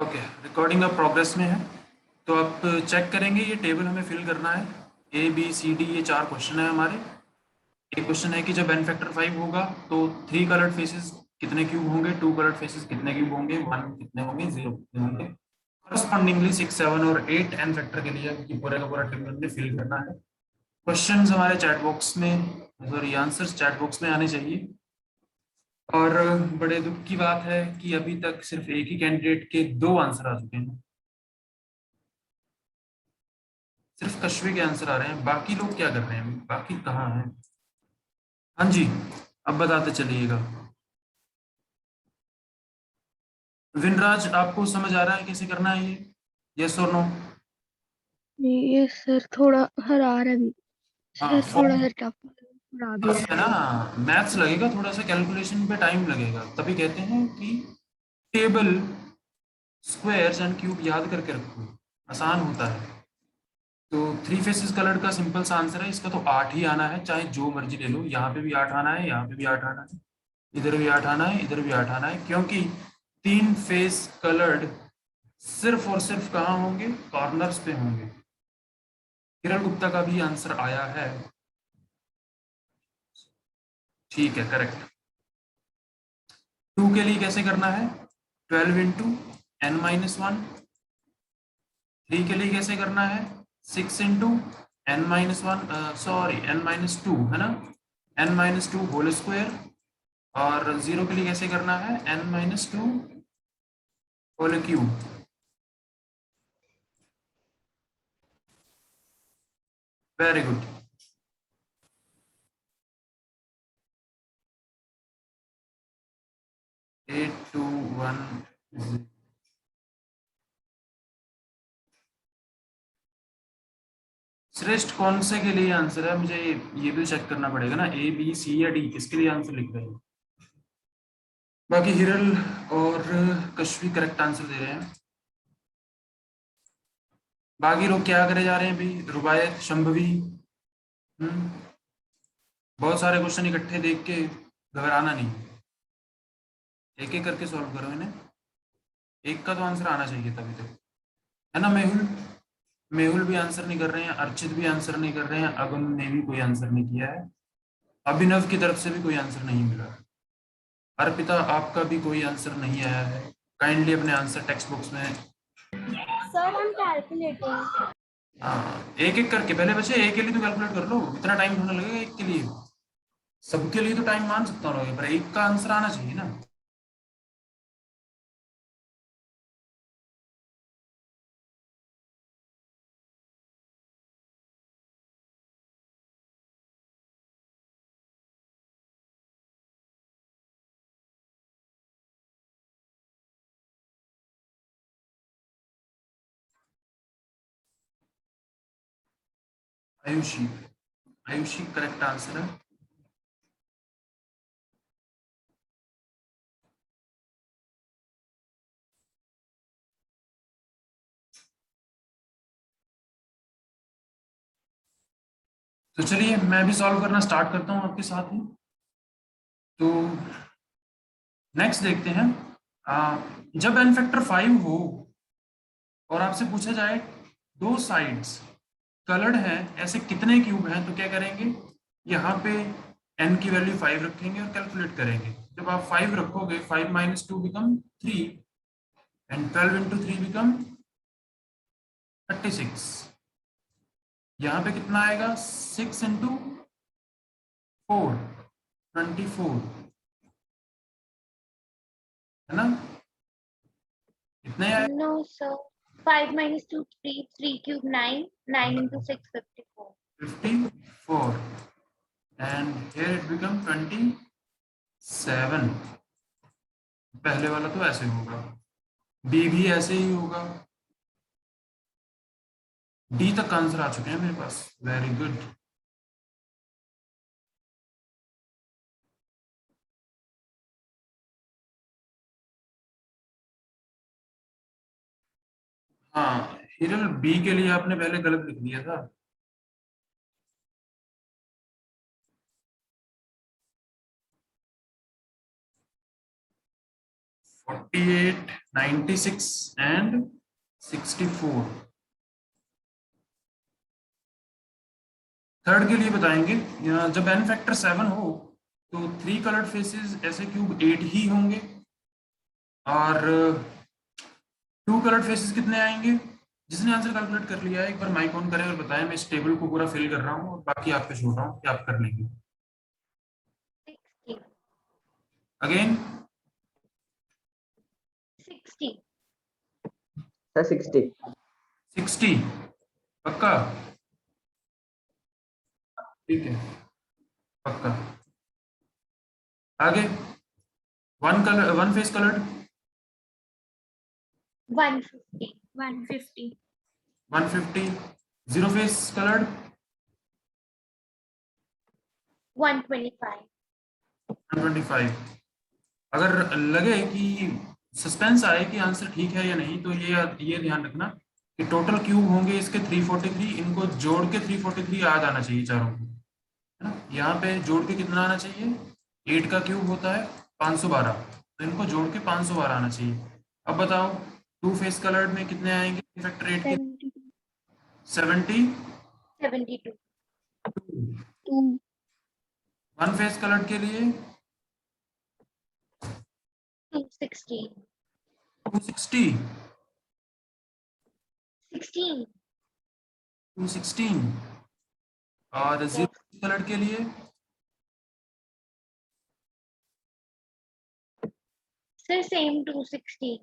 Okay, recording अब progress में है। तो आप चेक करेंगे, ये टेबल हमें फिल करना है। ए बी सी डी ये 4 क्वेश्चन है हमारे। एक क्वेश्चन है कि जब n फैक्टर 5 होगा तो 3 कलर्ड फेसेस कितने क्यूब होंगे, 2 कलर्ड फेसेस कितने क्यूब होंगे, 1 कितने होंगे, 0 कितने होंगे। करस्पॉन्डिंगली 6, 7 और 8 n फैक्टर के लिए कि पूरे का पूरा टेबल हमने फिल करना है। क्वेश्चंस हमारे चैट बॉक्स में, सॉरी आंसर्स चैट बॉक्स में आने चाहिए। और बड़े दुख की बात है कि अभी तक सिर्फ एक ही कैंडिडेट के 2 आंसर आ चुके हैं। सिर्फ कश्वी के आंसर आ रहे हैं, बाकी लोग क्या कर रहे हैं, बाकी कहाँ हैं? हाँ जी, अब बताते चलिएगा। विनराज, आपको समझ आ रहा है कैसे करना है ये? यस और नो? ये सर थोड़ा हरा रहा है अभी। हाँ, सर थोड़ा फॉर्म सा टफ हरा दिया है है। ना। मैथ्स लगेगा, थोड़ा सा कैलकुलेशन पे टाइम लगेगा, तभी कहते हैं कि टेबल, स्क्वायर्स एंड क्यूब याद करके रखो, आसान होता है। तो थ्री फेसेस कलर का सिंपल सा आंसर है इसका, तो 8 ही आना है, चाहे जो मर्जी ले लो। यहाँ पे भी 8 आना है, यहाँ पे भी 8 आना है, इधर भी 8 आना है, इधर भी 8 आना है, क्योंकि 3 फेस कलर्ड सिर्फ और सिर्फ कहाँ होंगे? कॉर्नर्स पे होंगे। किरण गुप्ता का भी आंसर आया है। ठीक है, करेक्ट। 2 के लिए कैसे करना है? 12 इंटू n-1। 3 के लिए कैसे करना है? 6 इंटू n-1, सॉरी n-2 है ना, n-2 होल स्क्वायर। और 0 के लिए कैसे करना है? n-2 whole cube. Very good. 8, 2, 1। श्रेष्ठ कौन से के लिए आंसर है? मुझे ये भी चेक करना पड़ेगा ना, ए बी सी या डी, किसके लिए आंसर लिख रहे हैं? बाकी हिरल और कश्वी करेक्ट आंसर दे रहे हैं। बाकी लोग क्या करे जा रहे हैं अभी? रुबायत, शंभवी। हम्म बहुत सारे क्वेश्चन इकट्ठे देख के घबराना नहीं, एक एक करके सॉल्व करो इन्हें। एक का तो आंसर आना चाहिए तभी तो, है ना। मेहुल, मेहुल भी आंसर नहीं कर रहे हैं, अर्चित भी आंसर नहीं कर रहे हैं, अगुन ने भी कोई आंसर नहीं किया है, अभिनव की तरफ से भी कोई आंसर नहीं मिला। अर्पिता, आपका भी कोई आंसर नहीं आया है। काइंडली अपने आंसर टेक्स्ट बुक्स में। सर हम कैलकुलेटिंग। हाँ, एक एक करके पहले बच्चे एक के लिए तो कैलकुलेट कर लो, इतना टाइम होने लगेगा एक के लिए? सबके लिए तो टाइम मान सकता हूँ, पर एक का आंसर आना चाहिए ना। आयुषी, आयुषी करेक्ट आंसर है। तो चलिए मैं भी सॉल्व करना स्टार्ट करता हूँ आपके साथ ही। तो नेक्स्ट देखते हैं। जब n फैक्टर 5 हो और आपसे पूछा जाए दो साइड्स कलर्ड हैं, ऐसे कितने क्यूब हैं, तो क्या करेंगे? यहाँ पे n की वैल्यू 5 रखेंगे और कैलकुलेट करेंगे। जब आप 5 रखोगे, 5 - 2 बिकम 3 एंड 12 इंटू 3 बिकम 36। यहाँ पे कितना आएगा? 6 इंटू 4, 24, है ना। कितने आए? No sir, 5 minus 2 3, 3 cube 9, 9 into 6 54। 54 and here it become 27। पहले वाला तो ऐसे होगा, बी भी ऐसे ही होगा। डी तक आंसर आ चुके हैं मेरे पास, वेरी गुड। हाँ हिरल, बी के लिए आपने पहले गलत लिख दिया था। 48, 96 एंड 64। थर्ड के लिए बताएंगे, जब n फैक्टर 7 हो तो 3 कलर्ड फेसेस ऐसे क्यूब 8 ही होंगे, और 2 कलर्ड फेसेस कितने आएंगे? जिसने आंसर कैलकुलेट कर लिया है एक बार माइक ऑन करें और बताएं। मैं इस टेबल को पूरा फिल कर रहा हूँ और बाकी आप पे छोड़ रहा हूँ कि आप कर लेंगे। 60, अगेन 60, सर 60। 60 पक्का? ठीक है, पक्का। आगे one face coloured 150, 150, 150, zero face coloured 125, 125। अगर लगे कि सस्पेंस आए कि आंसर ठीक है या नहीं, तो ये ध्यान रखना कि टोटल क्यूब होंगे इसके 343, इनको जोड़ के 343 याद आना चाहिए चारों को, है ना। यहाँ पे जोड़ के कितना आना चाहिए? 8 का क्यूब होता है 512, तो इनको जोड़ के 512 आना चाहिए। अब बताओ 2 फेस कलर्ड में कितने आएंगे फैक्टर 8 के? 72, 72, 1 फेस कलर्ड के लिए 260, 260, 16, 216, और जीरो कलर्ड के लिए sir same 216,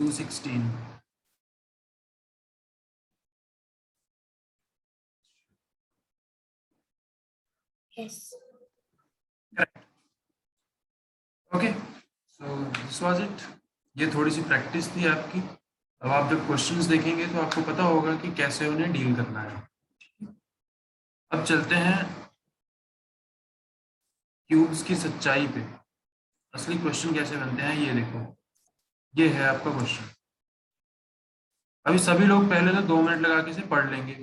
216। yes, okay, so this was it. ये थोड़ी सी प्रैक्टिस थी आपकी। अब आप जब क्वेश्चंस देखेंगे तो आपको पता होगा कि कैसे उन्हें डील करना है। अब चलते हैं क्यूब्स की सच्चाई पे। असली क्वेश्चन कैसे बनते हैं ये देखो। ये है आपका क्वेश्चन। अभी सभी लोग पहले तो 2 मिनट लगा के इसे पढ़ लेंगे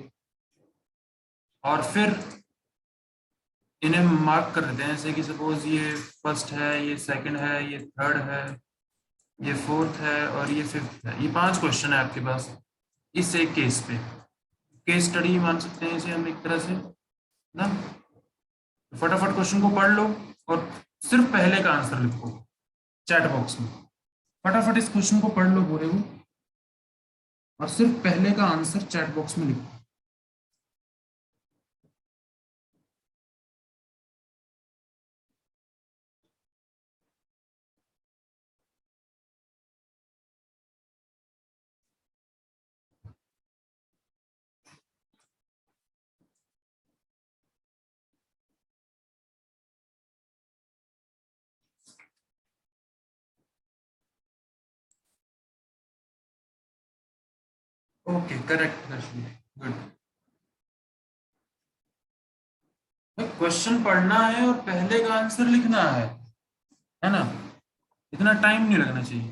और फिर इन्हें मार्क कर देते हैं, जैसे कि सपोज ये फर्स्ट है, ये सेकंड है, ये थर्ड है, ये फोर्थ है और ये फिफ्थ है। ये 5 क्वेश्चन है आपके पास इस एक केस पे। केस स्टडी मान सकते हैं इसे हम एक तरह से ना। फटाफट क्वेश्चन को पढ़ लो और सिर्फ पहले का आंसर लिखो चैट बॉक्स में। फटाफट इस क्वेश्चन को पढ़ लो पूरे को और सिर्फ पहले का आंसर चैट बॉक्स में लिखो। ओके, करेक्ट दर्शनी, गुड। क्वेश्चन पढ़ना है और पहले का आंसर लिखना है ना। इतना टाइम नहीं लगना चाहिए।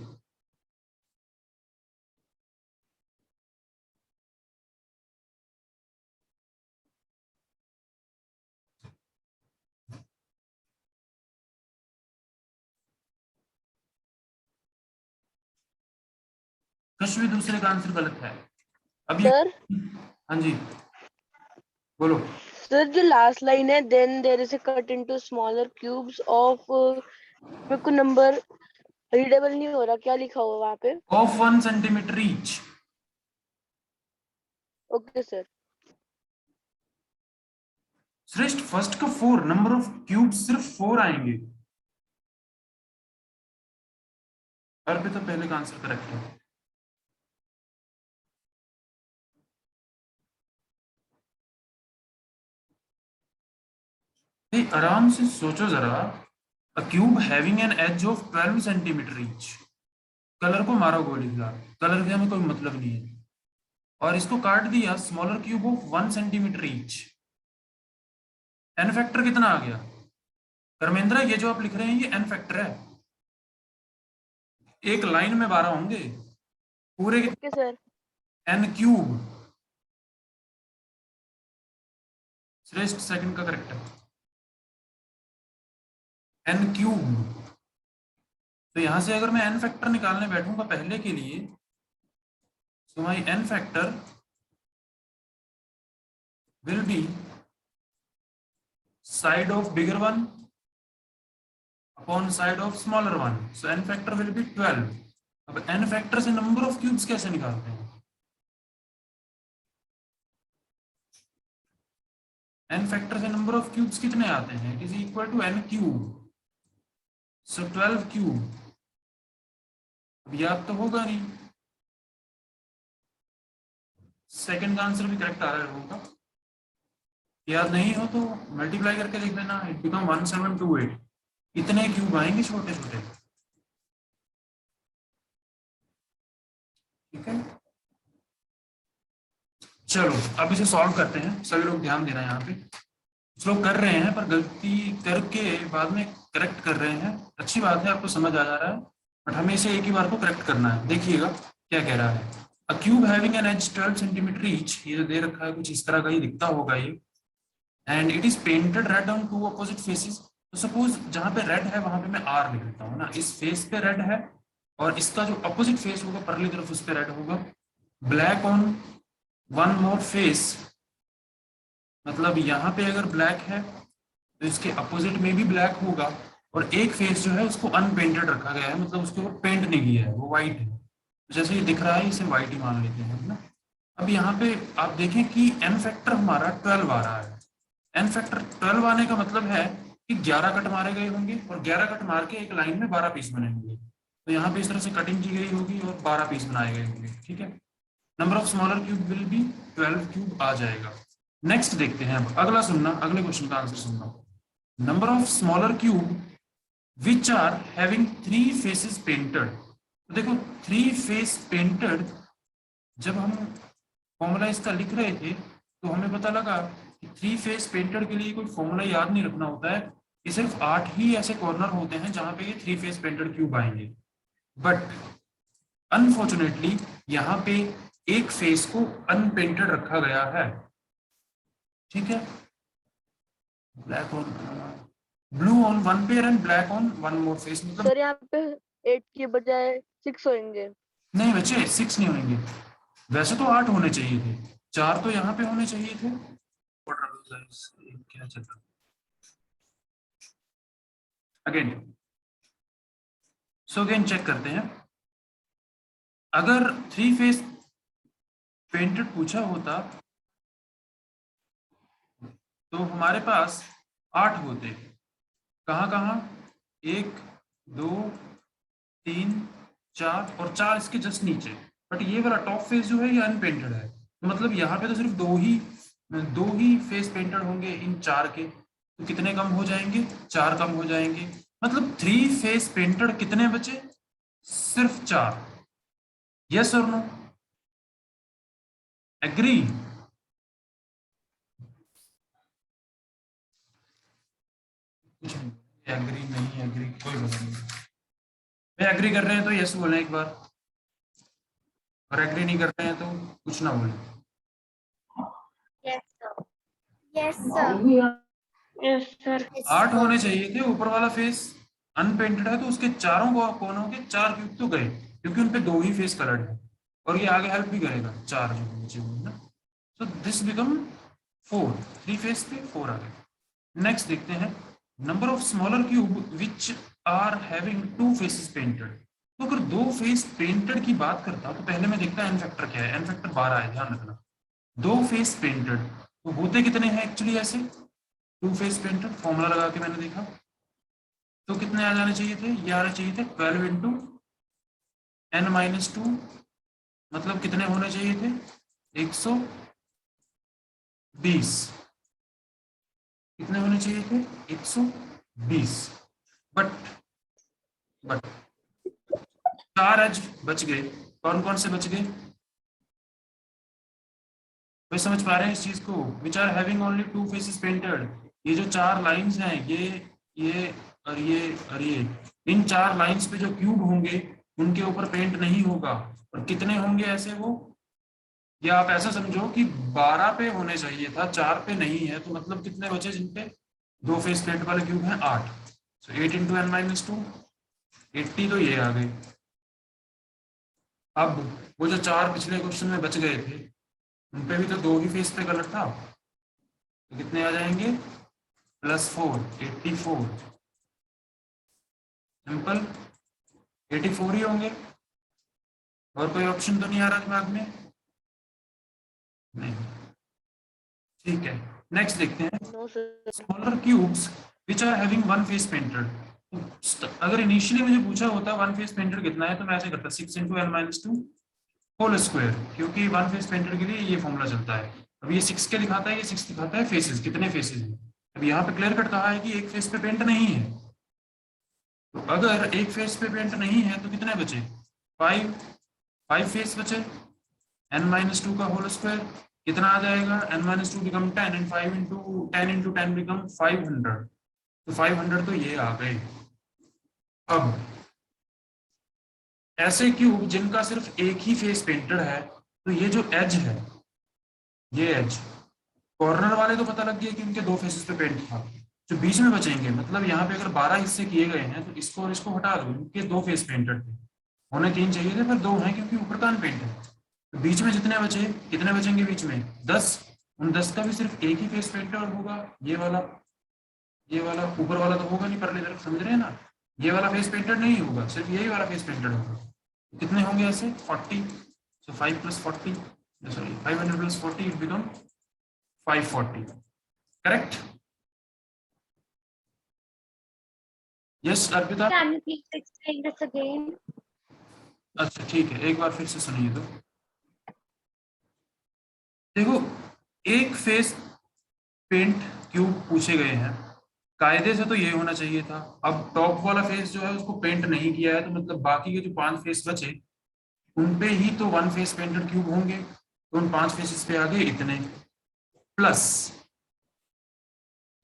कुछ भी दूसरे का आंसर गलत है। अब ये, सर हाँ जी बोलो। सर जो लास्ट लाइन है then there is a cut into smaller cubes of, मेरे को नंबर रीडेबल नहीं हो रहा, क्या लिखा हुआ वहां पे? Of 1 centimetre each. Okay sir. श्रेष्ठ फर्स्ट का 4 नंबर ऑफ क्यूब सिर्फ 4 आएंगे। अर्पिता पहले का आंसर करेक्ट है। नहीं, आराम से सोचो जरा। A cube having an edge of 12 centimetre each. Colour को मारो गोली फिलहाल, कलर से हमें कोई मतलब नहीं है। और इसको काट दिया smaller cube of 1 centimetre each. N factor कितना आ गया धर्मेंद्र? ये जो आप लिख रहे हैं ये एन फैक्टर है। एक लाइन में 12 होंगे पूरे okay sir. N cube. Shreshtha second का करेक्ट है, एन क्यूब। तो यहां से अगर मैं n फैक्टर निकालने बैठूंगा पहले के लिए, तो my n factor will be side of bigger one upon side of smaller one, so n factor will be 12। अब n फैक्टर से नंबर ऑफ क्यूब्स कैसे निकालते हैं? n फैक्टर से नंबर ऑफ क्यूब्स कितने आते हैं? It is equal to n cube, so 12 cube. अब याद तो होगा नहीं, सेकंड का आंसर भी करेक्ट आ रहा है होगा। याद नहीं हो तो मल्टीप्लाई करके देख लेना, इट बिकम 1728। इतने क्यूब आएंगे छोटे छोटे, ठीक है। चलो अब इसे सॉल्व करते हैं, सभी लोग ध्यान देना। यहाँ पे कुछ लोग कर रहे हैं पर गलती करके बाद में करेक्ट कर रहे हैं। अच्छी बात है, आपको समझ आ जा रहा है, बट हमें इसे एक ही बार को करेक्ट करना है। देखिएगा क्या कह रहा है। A cube having an edge 12 centimetre each, ये जो दे रखा है कुछ इस तरह का ही दिखता होगा ये, and it is painted red on 2 opposite faces. तो सपोज जहां पे रेड है वहां पे मैं आर लिख देता हूँ ना, इस फेस पे रेड है और इसका जो अपोजिट फेस होगा परली तरफ उस पे रेड होगा। Black on one more face, मतलब यहाँ पे अगर ब्लैक है तो इसके अपोजिट में भी ब्लैक होगा, और एक फेस जो है उसको अनपेंटेड रखा गया है, मतलब उसके ऊपर पेंट नहीं किया है, वो व्हाइट है। तो जैसे ये दिख रहा है इसे व्हाइट ही मान लेते हैं ना। अब यहाँ पे आप देखें कि n फैक्टर हमारा 12 आ रहा है। n फैक्टर 12 आने का मतलब है कि 11 कट मारे गए होंगे, और 11 कट मार के एक लाइन में 12 पीस बने होंगे। तो यहाँ पे इस तरह से कटिंग की गई होगी और 12 पीस बनाए गए होंगे, ठीक है। Number of smaller cube will be 12 cube आ जाएगा। नेक्स्ट देखते हैं, अब अगला सुनना, अगले क्वेश्चन का आंसर सुनना। Number of smaller cube which are having 3 faces painted. तो देखो 3 फेस पेंटेड, जब हम फॉर्मूला इसका लिख रहे थे तो हमें पता लगा कि 3 फेस पेंटेड के लिए कोई फॉर्मूला याद नहीं रखना होता है, कि सिर्फ 8 ही ऐसे कॉर्नर होते हैं जहां पे ये 3 फेस पेंटेड क्यूब आएंगे। बट अनफॉर्चुनेटली यहाँ पे एक फेस को अनपेंटेड रखा गया है, ठीक है। Black on blue on one pair and black on one more face, मतलब सर यहाँ पे 8 के बजाय 6 होंगे। नहीं बच्चे 6 नहीं होंगे, वैसे तो 8 होने चाहिए थे, 4 तो यहाँ पे होने चाहिए थे। क्या चल रहा अगेन, सो अगेन चेक करते हैं। अगर 3 फेस पेंटेड पूछा होता तो हमारे पास 8 होते। कहाँ कहाँ? 1 2 3 4 और 4 इसके जस्ट नीचे। बट ये वाला टॉप फेस जो है ये अनपेंटेड है, तो मतलब यहाँ पे तो सिर्फ दो ही फेस पेंटेड होंगे इन 4 के। तो कितने कम हो जाएंगे? 4 कम हो जाएंगे। मतलब 3 फेस पेंटेड कितने बचे? सिर्फ 4। यस और नो? एग्री? कुछ नहीं, एग्री नहीं एग्री कोई बात नहीं। वे एग्री कर रहे हैं तो यस बोलें एक बार, और एग्री नहीं कर रहे हैं तो कुछ ना बोलें। Yes, sir. Yes, sir. Yes sir. 8 होने चाहिए थे, ऊपर वाला फेस अनपेंटेड है तो उसके चारों कोनों के 4 क्यूब तो गए, क्योंकि उनपे 2 ही फेस कलर्ड है, और ये आगे हेल्प भी करेगा 4 जो नीचे हुए ना। सो दिस बिकम 4, 3 फेस पे 4 आ गए। नेक्स्ट देखते हैं, number of smaller cube which are having 2 faces painted. तो अगर 2 फेस पेंटेड की बात करता तो पहले मैं देखता एन फैक्टर क्या है। एन फैक्टर 12 है, ध्यान रखना। 2 फेस पेंटेड तो होते कितने हैं एक्चुअली ऐसे? 2 फेस पेंटेड फॉर्मूला लगा के मैंने देखा तो कितने आ जाने चाहिए थे? ये आने चाहिए थे 12 इंटू n-2, मतलब कितने होने चाहिए थे? 120। कितने होने चाहिए थे? 120। बट 4 एज बच गए। कौन कौन से बच गए? वे समझ पा रहे हैं इस चीज को? Which are having only 2 faces painted. ये जो 4 लाइंस हैं, ये और ये, इन 4 लाइंस पे जो क्यूब होंगे उनके ऊपर पेंट नहीं होगा। और कितने होंगे ऐसे वो? या आप ऐसा समझो कि 12 पे होने चाहिए था, 4 पे नहीं है, तो मतलब कितने बचे जिनपे 2 फेस पेंट वाले क्यूब हैं? 8। सो 8 इंटू n-2, 80 तो ये आ गए। अब वो जो 4 पिछले क्वेश्चन में बच गए थे उन पे भी तो 2 ही फेस पे कलर था, तो कितने आ जाएंगे? +4, 84। सिंपल, 84 ही होंगे। और कोई ऑप्शन तो नहीं आ रहा दिमाग में? नहीं। ठीक है, नेक्स्ट देखते हैं। No sir. Smaller cubes which are having one face painted. अगर इनिशियली मुझे पूछा होता वन फेस पेंटेड कितना है तो मैं ऐसे करता 6 × n-2 होल स्क्वायर, क्योंकि वन फेस पेंटेड के लिए ये फॉर्मूला चलता है। अब ये 6 क्या दिखाता है? ये 6 दिखाता है फेसेस, कितने फेसेस हैं। अब यहाँ पे क्लियर कट कहा है कि एक फेस पे पेंट नहीं है, तो अगर एक फेस पे पेंट नहीं है तो कितने बचे? 5 फेस बचे। n-2 का होल स्क्वायर कितना आ जाएगा? n-2 become 10 and 5 × 10 become 500। तो 500 तो ये आ गए। अब ऐसे क्यूब जिनका सिर्फ एक ही फेस पेंटेड है, तो ये जो एज है, ये एज कॉर्नर वाले तो पता लग गया कि उनके 2 फेसेस पे पेंट था। जो बीच में बचेंगे, मतलब यहाँ पे अगर 12 हिस्से किए गए हैं तो इसको और इसको हटा दो, इनके 2 फेस पेंटेड थे। होने 3 चाहिए थे पर 2 हैं क्योंकि ऊपर का अनपेंट है। तो बीच में जितने बचे, कितने बचेंगे बीच में? 10। उन 10 का भी सिर्फ एक ही फेस पेंटेड होगा, ये वाला। ये वाला ऊपर वाला तो होगा नहीं, परली तरफ, समझ रहे हैं ना? ये वाला फेस पेंटेड नहीं होगा, सिर्फ यही वाला फेस पेंटेड होगा। कितने होंगे ऐसे? 40। सो 5 + 40, sorry 500 + 40 it become 540। Correct? Yes Arpita? Can you please explain this again? अच्छा ठीक है, एक बार फिर से सुनिए। तो देखो, एक फेस पेंट क्यूब पूछे गए हैं, कायदे से तो ये होना चाहिए था। अब टॉप वाला फेस जो है उसको पेंट नहीं किया है, तो मतलब बाकी के जो 5 फेस बचे उन पे ही तो वन फेस पेंटेड क्यूब होंगे, तो उन 5 फेसेस पे आ गए इतने। प्लस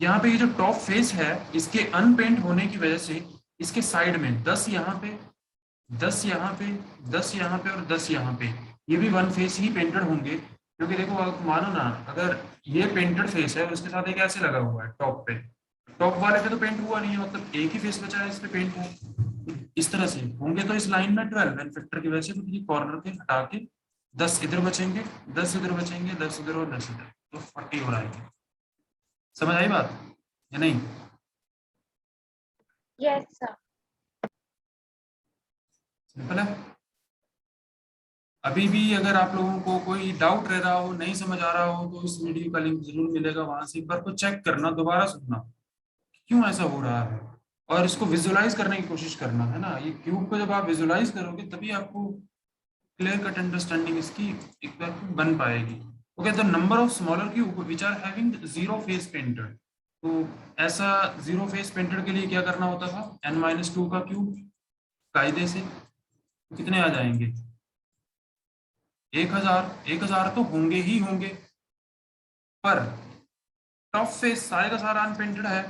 यहाँ पे ये जो टॉप फेस है, इसके अनपेंट होने की वजह से इसके साइड में 10 यहाँ पे, 10 यहाँ पे, 10 यहाँ पे और 10 यहाँ पे, ये भी वन फेस ही पेंटेड होंगे। क्योंकि देखो, आप मानो ना, अगर ये पेंटेड फेस है और उसके साथ एक ऐसे लगा हुआ है टॉप पे, टॉप वाले पे तो पेंट हुआ नहीं है, मतलब एक ही फेस बचा है, इस पे पेंट है। इस तरह से होंगे तो इस लाइन में 12 एन फैक्टर की वजह से, क्योंकि कॉर्नर के हटा के 10 इधर बचेंगे, 10 इधर बचेंगे, 10 इधर और 10 इधर, तो 40 हो आएंगे। समझ आई बात या नहीं? Yes, sir. सिंपल है। अभी भी अगर आप लोगों को कोई डाउट रह रहा हो, नहीं समझ आ रहा हो, तो इस वीडियो का लिंक जरूर मिलेगा, वहां से एक बार को चेक करना, दोबारा सुनना क्यों ऐसा हो रहा है, और इसको विजुलाइज करने की कोशिश करना, है ना? ये क्यूब को जब आप विजुलाइज करोगे तभी आपको क्लियर कट अंडरस्टैंडिंग इसकी एक बार बन पाएगी। Okay, the number of smaller cube which are having 0 face painted. तो ऐसा 0 फेस पेंटेड के लिए क्या करना होता था? n-2 का क्यूब कायदे से, तो कितने आ जाएंगे? 1000 तो होंगे ही होंगे, पर टॉप फेस सारे का सारा अनपेंटेड है,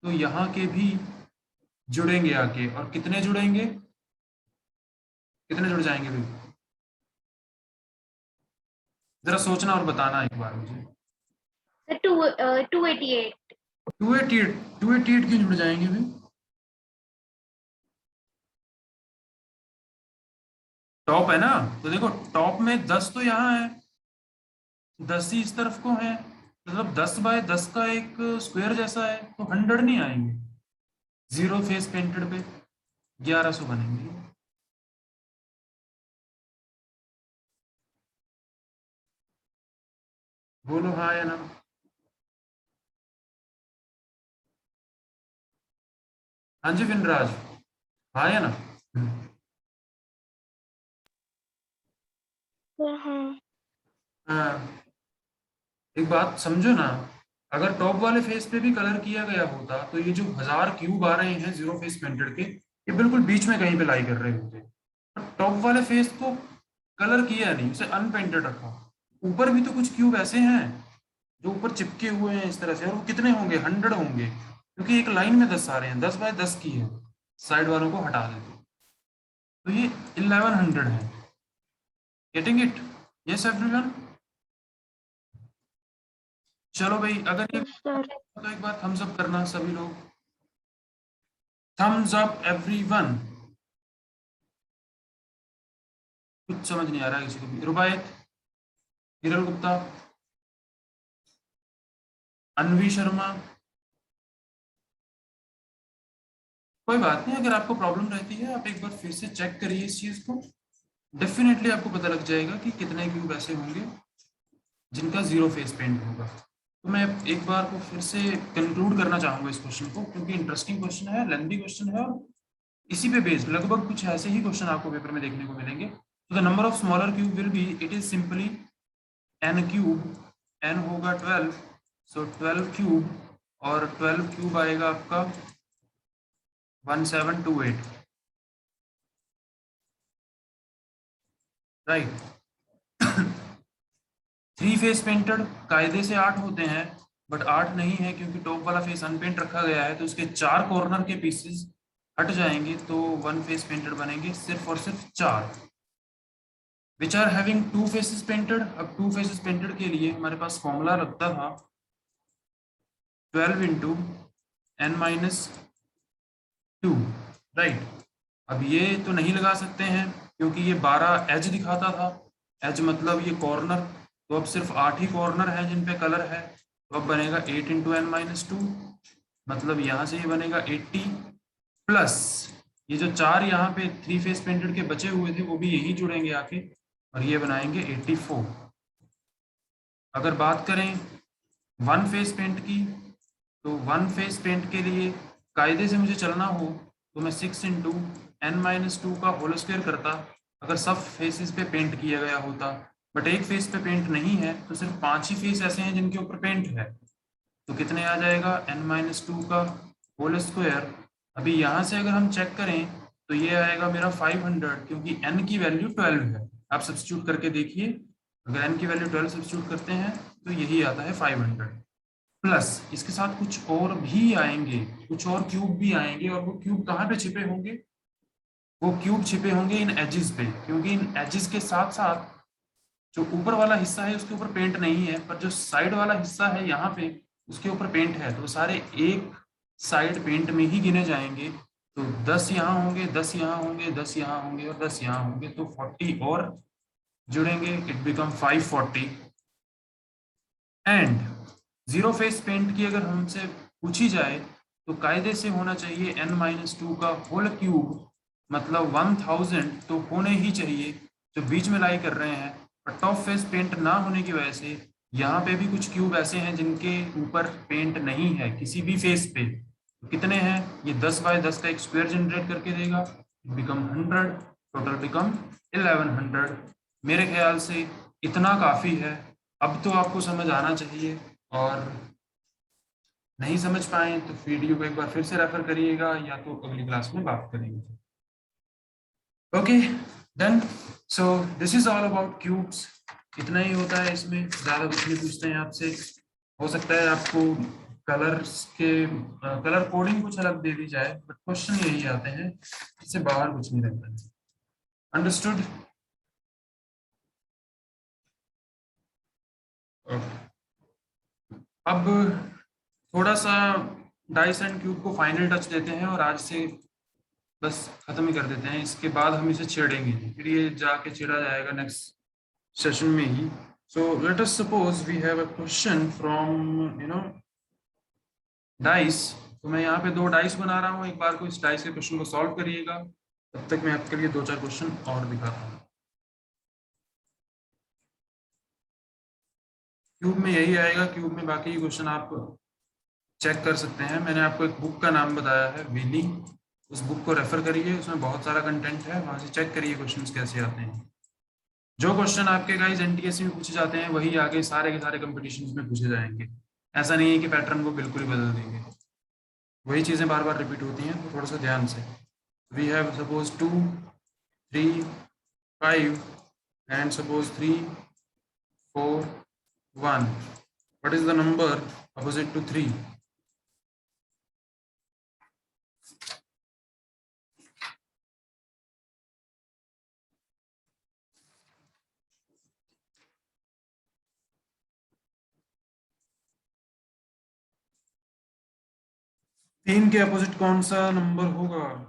तो यहाँ के भी जुड़ेंगे आके, और कितने जुड़ेंगे? कितने जुड़ जाएंगे भाई? जरा सोचना और बताना एक बार मुझे। The 288. 288 क्यों जुड़ जाएंगे भाई? टॉप है ना, तो देखो टॉप में 10 तो यहाँ है, 10 ही इस तरफ को है, मतलब 10/10 का एक स्क्वायर जैसा है, तो 100 नहीं आएंगे। 0 फेस पेंटेड पे 1100 बनेंगे। बोलो हाँ या ना? हाँ जी विनराज, हाँ या ना? हाँ। हाँ, एक बात समझो ना, अगर टॉप वाले फेस पे भी कलर किया गया होता तो ये जो 1000 क्यूब आ रहे हैं 0 फेस पेंटेड के, ये बिल्कुल बीच में कहीं पे लाई कर रहे होते। टॉप वाले फेस को कलर किया नहीं, उसे अनपेंटेड रखा। ऊपर भी तो कुछ क्यूब ऐसे हैं जो ऊपर चिपके हुए हैं इस तरह से, और वो कितने होंगे? 100 होंगे, क्योंकि एक लाइन में 10 आ रहे हैं, 10/10 की है, साइड वालों को हटा देते, तो ये 1100 है। Getting it? Yes everyone? चलो भाई, अगर ये सर तो एक बार थम्स अप करना सभी लोग, थम्स अप एवरीवन। कुछ समझ नहीं आ रहा किसी को भी। रुबायत, हिरल गुप्ता, अनवी शर्मा, कोई बात नहीं, अगर आपको प्रॉब्लम रहती है आप एक बार फिर से चेक करिए इस चीज को, डेफिनेटली आपको पता लग जाएगा कि कितने क्यूब ऐसे होंगे जिनका जीरो फेस पेंट होगा। तो मैं एक बार को फिर से कंक्लूड करना चाहूंगा इस क्वेश्चन को, क्योंकि इंटरेस्टिंग क्वेश्चन है, लेंथी क्वेश्चन है, और इसी पे बेस्ड लगभग कुछ ऐसे ही क्वेश्चन आपको पेपर में देखने को मिलेंगे। तो the number of smaller cube will B, it is simply n cube, n होगा 12, सो 12 क्यूब, और 12 क्यूब आएगा आपका 1728, राइट। थ्री फेस पेंटेड कायदे से 8 होते हैं, बट 8 नहीं है क्योंकि टॉप वाला फेस अनपेंट रखा गया है, तो उसके 4 कॉर्नर के पीसेस हट जाएंगे, तो वन फेस पेंटेड बनेंगे सिर्फ और सिर्फ 4। Which are having two faces painted, अब टू फेसेस पेंटेड के लिए हमारे पास फॉर्मूला लगता था 12 इंटू n-2, राइट। अब ये तो नहीं लगा सकते हैं क्योंकि ये 12 एज दिखाता था, एज मतलब ये कॉर्नर, तो अब सिर्फ 8 ही कॉर्नर है जिन पे कलर है, तो अब बनेगा 8 इंटू n-2, मतलब यहाँ से ये बनेगा 80, प्लस ये जो 4 यहाँ पे थ्री फेस पेंटेड के बचे हुए थे वो भी यही जुड़ेंगे आके, और ये बनाएंगे 84। अगर बात करें वन फेस पेंट की, तो वन फेस पेंट के लिए कायदे से मुझे चलना हो तो मैं 6 इंटू n-2 का होल स्क्वायर करता, अगर सब फेसेस पे पेंट किया गया होता, बट एक फेस पे पेंट नहीं है, तो सिर्फ 5 ही फेस ऐसे हैं जिनके ऊपर पेंट है, तो कितने आ जाएगा n-2 का होल स्क्वायर। अभी यहाँ से अगर हम चेक करें तो ये आएगा मेरा 500, क्योंकि n की वैल्यू 12 है। आप सब्स्टिट्यूट करके देखिए, अगर n की वैल्यू 12 सब्स्टिट्यूट करते हैं तो यही आता है 500, प्लस इसके साथ कुछ और भी आएंगे, कुछ और क्यूब भी आएंगे, और वो क्यूब कहाँ पे छिपे होंगे, वो क्यूब छिपे होंगे इन एजेस पे, क्योंकि इन एजेस के साथ साथ जो ऊपर वाला हिस्सा है उसके ऊपर पेंट नहीं है, पर जो साइड वाला हिस्सा है यहाँ पे उसके ऊपर पेंट है, तो सारे एक साइड पेंट में ही गिने जाएंगे। तो 10 यहाँ होंगे, 10 यहाँ होंगे, 10 यहाँ होंगे, और 10 यहाँ होंगे, तो 40 और जुड़ेंगे, it become 540। And zero face paint की अगर हमसे पूछी जाए तो कायदे से होना चाहिए n-2 का होल क्यूब, मतलब 1000 तो होने ही चाहिए, जो बीच में लाई कर रहे हैं, पर टॉप फेस पेंट ना होने की वजह से यहाँ पे भी कुछ क्यूब ऐसे हैं जिनके ऊपर पेंट नहीं है किसी भी फेस पे, तो कितने हैं, ये 10 बाय 10 का एक स्क्वायर जनरेट करके देगा, बिकम 100, टोटल बिकम 1100। मेरे ख्याल से इतना काफ़ी है, अब तो आपको समझ आना चाहिए, और नहीं समझ पाए तो वीडियो को एक बार फिर से रेफर करिएगा, या तो अगली क्लास में बात करेंगे। Okay done, so this is all about cubes, इतना ही होता है, इसमें ज़्यादा कुछ नहीं पूछते हैं आपसे। हो सकता है आपको कलर्स के कलर कोडिंग कुछ अलग दे दी जाए, बट क्वेश्चन यही आते हैं, इससे बाहर कुछ नहीं रहता है। अंडरस्टूड? अब थोड़ा सा डाइस एंड क्यूब को फाइनल टच देते हैं, और आज से बस खत्म ही कर देते हैं, इसके बाद हम इसे छेड़ेंगे, फिर ये जाके छेड़ा जाएगा नेक्स्ट सेशन में ही। So let us suppose we have a question from dice, तो मैं यहाँ पे 2 डाइस बना रहा हूँ, एक बार को इस डाइस के क्वेश्चन को सॉल्व करिएगा, तब तक मैं आपके लिए 2-4 क्वेश्चन और दिखाता हूँ। क्यूब में यही आएगा, क्यूब में बाकी क्वेश्चन आप चेक कर सकते हैं। मैंने आपको एक बुक का नाम बताया है, विली, उस बुक को रेफर करिए, उसमें बहुत सारा कंटेंट है, वहां से चेक करिए क्वेश्चंस कैसे आते हैं। जो क्वेश्चन आपके गाइस एनटीएससी में पूछे जाते हैं वही आगे सारे के सारे कंपटीशंस में पूछे जाएंगे, ऐसा नहीं है कि पैटर्न को बिल्कुल ही बदल देंगे, वही चीजें बार बार रिपीट होती हैं, तो थोड़ा सा ध्यान से। We have suppose 2, 3, 5 and suppose 3, 4, 1। What is the number opposite to 3? तीन के अपोजिट कौन सा नंबर होगा?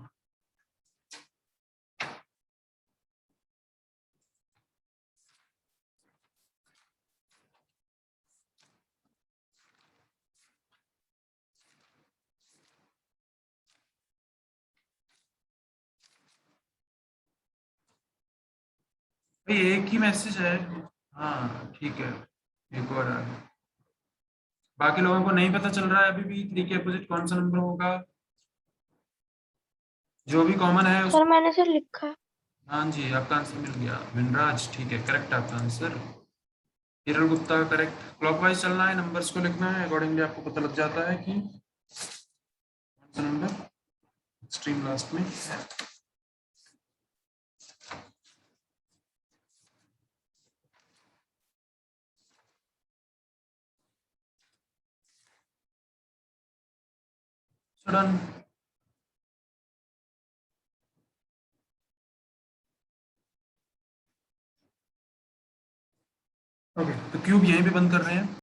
भाई एक ही मैसेज है। हाँ ठीक है, एक और आ गया। बाकी लोगों को नहीं पता चल रहा है अभी भी 3 के अपोजिट कौन सा नंबर होगा। जो भी कॉमन है उस। सर मैंने सर लिखा है। हाँ जी, आपका आंसर मिल गया विनराज, ठीक है, करेक्ट आपका आंसर। हिरल गुप्ता का करेक्ट। क्लॉकवाइज चलना है, नंबर्स को लिखना है, अकॉर्डिंगली आपको पता लग जाता है कि कौन सा नंबर एक्सट्रीम लास्ट में है। डन। ओके, तो क्यूब यहीं पे बंद कर रहे हैं।